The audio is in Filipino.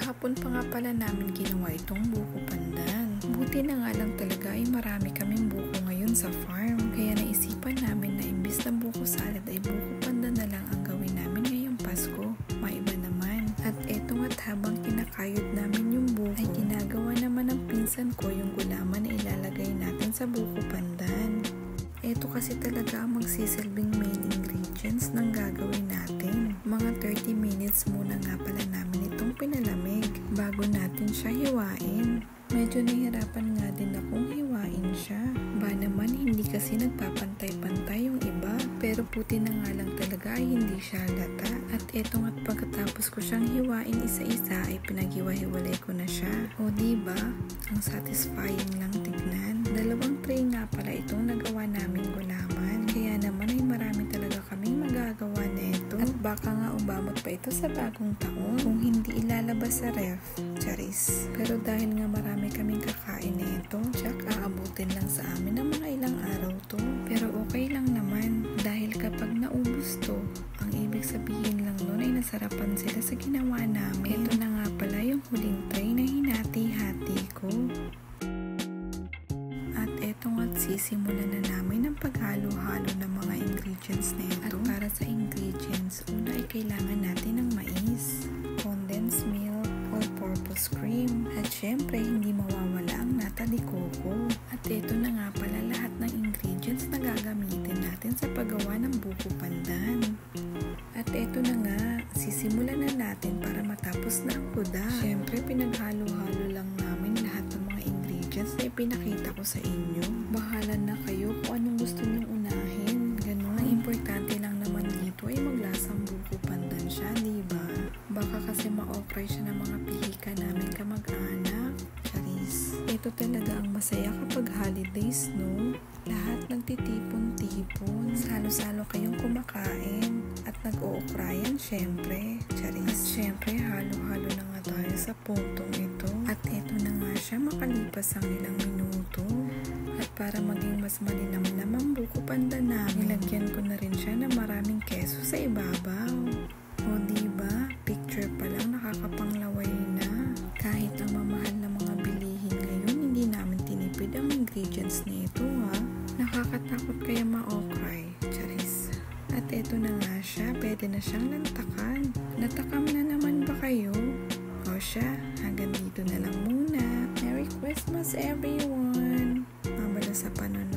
Kahapon pa nga pala namin ginawa itong buko pandan. Buti na nga lang talaga ay marami kaming buko ngayon sa farm. Kaya naisipan namin na imbis na buko salad ay buko pandan na lang ang gawin namin ngayong Pasko. Maiba naman. At eto nga't habang kinakayod namin yung buko, ay ginagawa naman ng pinsan ko yung gulaman na ilalagay natin sa buko pandan. Ito kasi talaga ang magsisilbing main ingredients ng gagawin natin. Mga 30 minutes muna nga pala namin itong pinalamig bago natin siya hiwain. Medyo nahihirapan nga din akong hiwain siya. Ba naman hindi kasi nagpapantay-pantay yung iba. Pero puti na nga lang talaga ay hindi siya halata. At eto nga't pagkatapos ko siyang hiwain isa-isa ay pinaghiwa-hiwalay ko na siya. O diba? Ang satisfying lang tignan. 2 tray nga pala itong nagawa naming gulaman. Kaya naman ay marami talaga kaming magagawa na ito. At baka nga umabot pa ito sa bagong taon kung hindi ilalabas sa ref. Charis. Pero dahil nga marami kaming kakain na ito, tsak aabutin lang sa amin ng mga ilang araw to. Pero okay lang naman dahil kapag naubos to, ang ibig sabihin lang nun ay nasarapan sila sa ginawa namin. Ito na nga pala yung huling tray na hinati-hati ko. At eto nga't sisimulan na namin ang paghalo-halo ng mga ingredients na ito. At para sa ingredients, una ay kailangan natin ng mais, condensed milk, all-purpose cream, at syempre hindi mawawala ang nata de coco. At eto na nga pala lahat ng ingredients na gagamitin natin sa paggawa ng buko pandan. At eto na nga, sisimulan na natin para matapos na ang kuda. Syempre pinaghalo-halo lang namin lahat ng mga ingredients na ipinakita ko sa inyo. Bahala na kayo kung anong gusto nyong unahin. Ganun. Ang importante lang naman dito ay maglasang buko pandan siya, diba? Baka kasi ma-okray siya ng mga pihika namin kamag-anak. Charis. Ito talaga ang masaya kapag holidays, no? Lahat nagtitipon-tipon. Salo-salo kayong kumakain. At nag-ookrayan, syempre. Charis. At syempre, halo-halo na nga tayo sa puntong ito. At ito na nga siya makalipas ang ilang minuto. At para maging mas malinamnam ang buko pandan namin, nilagyan ko na rin siya ng maraming keso sa ibabaw. O diba, picture pa lang nakakapanglaway na. Kahit ang mamahal na mga bilihin ngayon, hindi namin tinipid ang ingredients na ito ha. Nakakatakot kaya ma-okray. Charis. At eto na nga siya, pwede na siyang lantakan. Natakam na naman ba kayo? O siya, hanggang dito na lang muna. Merry Christmas everyone! Mabala sa panon